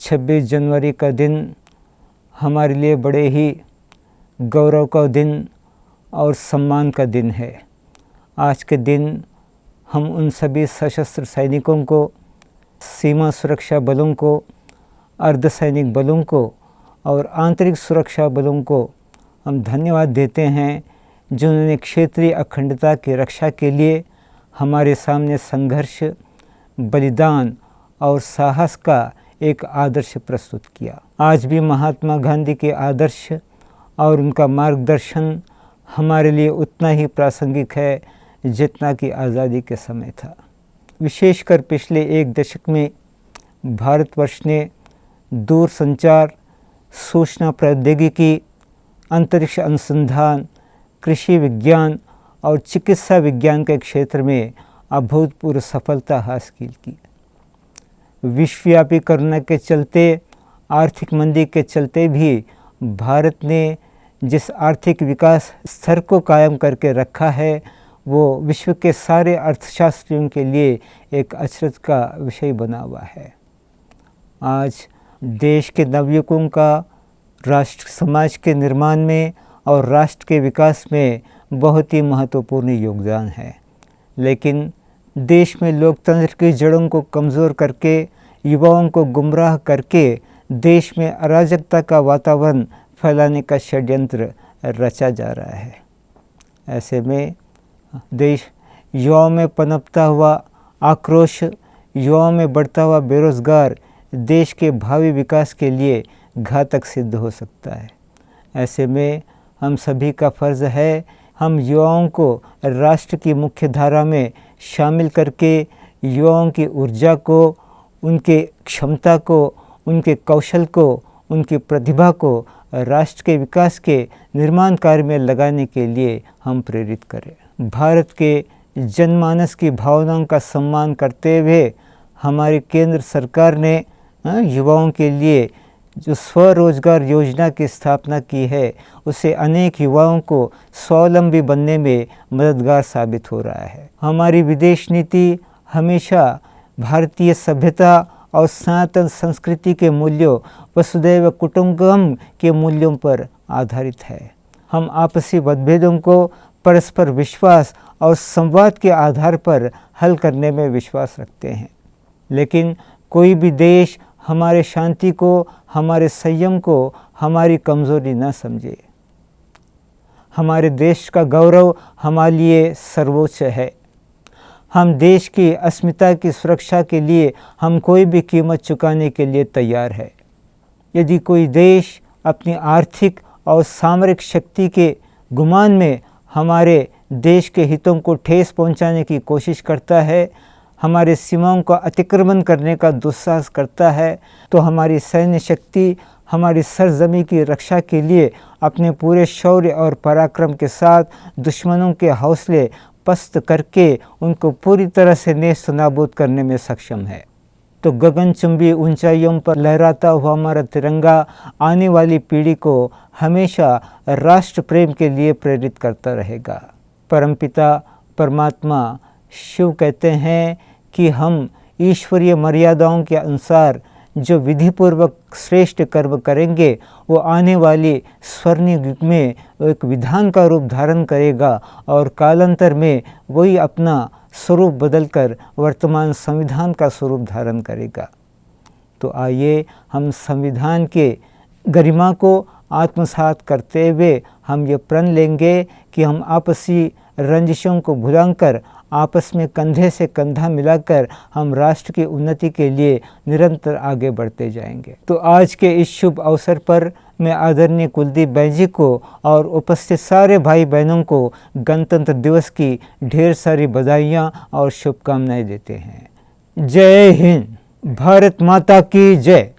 26 जनवरी का दिन हमारे लिए बड़े ही गौरव का दिन और सम्मान का दिन है। आज के दिन हम उन सभी सशस्त्र सैनिकों को, सीमा सुरक्षा बलों को, अर्धसैनिक बलों को और आंतरिक सुरक्षा बलों को हम धन्यवाद देते हैं, जिन्होंने क्षेत्रीय अखंडता की रक्षा के लिए हमारे सामने संघर्ष, बलिदान और साहस का एक आदर्श प्रस्तुत किया। आज भी महात्मा गांधी के आदर्श और उनका मार्गदर्शन हमारे लिए उतना ही प्रासंगिक है जितना कि आज़ादी के समय था। विशेषकर पिछले एक दशक में भारतवर्ष ने दूरसंचार, सूचना प्रौद्योगिकी, अंतरिक्ष अनुसंधान, कृषि विज्ञान और चिकित्सा विज्ञान के क्षेत्र में अभूतपूर्व सफलता हासिल की। विश्वव्यापी कोरोना के चलते, आर्थिक मंदी के चलते भी भारत ने जिस आर्थिक विकास स्तर को कायम करके रखा है, वो विश्व के सारे अर्थशास्त्रियों के लिए एक अचरज का विषय बना हुआ है। आज देश के नवयुवकों का राष्ट्र समाज के निर्माण में और राष्ट्र के विकास में बहुत ही महत्वपूर्ण योगदान है, लेकिन देश में लोकतंत्र की जड़ों को कमज़ोर करके, युवाओं को गुमराह करके देश में अराजकता का वातावरण फैलाने का षड्यंत्र रचा जा रहा है। ऐसे में देश युवाओं में पनपता हुआ आक्रोश, युवाओं में बढ़ता हुआ बेरोजगार देश के भावी विकास के लिए घातक सिद्ध हो सकता है। ऐसे में हम सभी का फ़र्ज़ है, हम युवाओं को राष्ट्र की मुख्य धारा में शामिल करके युवाओं की ऊर्जा को, उनके क्षमता को, उनके कौशल को, उनकी प्रतिभा को राष्ट्र के विकास के निर्माण कार्य में लगाने के लिए हम प्रेरित करें। भारत के जनमानस की भावनाओं का सम्मान करते हुए हमारी केंद्र सरकार ने युवाओं के लिए जो स्वरोजगार योजना की स्थापना की है, उससे अनेक युवाओं को स्वावलंबी बनने में मददगार साबित हो रहा है। हमारी विदेश नीति हमेशा भारतीय सभ्यता और सनातन संस्कृति के मूल्यों, वसुधैव कुटुंबकम के मूल्यों पर आधारित है। हम आपसी मतभेदों को परस्पर विश्वास और संवाद के आधार पर हल करने में विश्वास रखते हैं, लेकिन कोई भी देश हमारे शांति को, हमारे संयम को हमारी कमज़ोरी न समझे। हमारे देश का गौरव हमारे लिए सर्वोच्च है। हम देश की अस्मिता की सुरक्षा के लिए हम कोई भी कीमत चुकाने के लिए तैयार है। यदि कोई देश अपनी आर्थिक और सामरिक शक्ति के गुमान में हमारे देश के हितों को ठेस पहुंचाने की कोशिश करता है, हमारे सीमाओं का अतिक्रमण करने का दुस्साहस करता है, तो हमारी सैन्य शक्ति हमारी सरजमी की रक्षा के लिए अपने पूरे शौर्य और पराक्रम के साथ दुश्मनों के हौसले पस्त करके उनको पूरी तरह से नेस्त नाबूद करने में सक्षम है। तो गगनचुंबी ऊंचाइयों पर लहराता हुआ हमारा तिरंगा आने वाली पीढ़ी को हमेशा राष्ट्र प्रेम के लिए प्रेरित करता रहेगा। परमपिता परमात्मा शिव कहते हैं कि हम ईश्वरीय मर्यादाओं के अनुसार जो विधिपूर्वक श्रेष्ठ कर्म करेंगे, वो आने वाली स्वर्णिम युग में एक विधान का रूप धारण करेगा और कालांतर में वही अपना स्वरूप बदलकर वर्तमान संविधान का स्वरूप धारण करेगा। तो आइए हम संविधान के गरिमा को आत्मसात करते हुए हम ये प्रण लेंगे कि हम आपसी रंजिशों को भुलाकर आपस में कंधे से कंधा मिलाकर हम राष्ट्र की उन्नति के लिए निरंतर आगे बढ़ते जाएंगे। तो आज के इस शुभ अवसर पर मैं आदरणीय कुलदीप बैनर्जी को और उपस्थित सारे भाई बहनों को गणतंत्र दिवस की ढेर सारी बधाइयाँ और शुभकामनाएं देते हैं। जय हिंद, भारत माता की जय।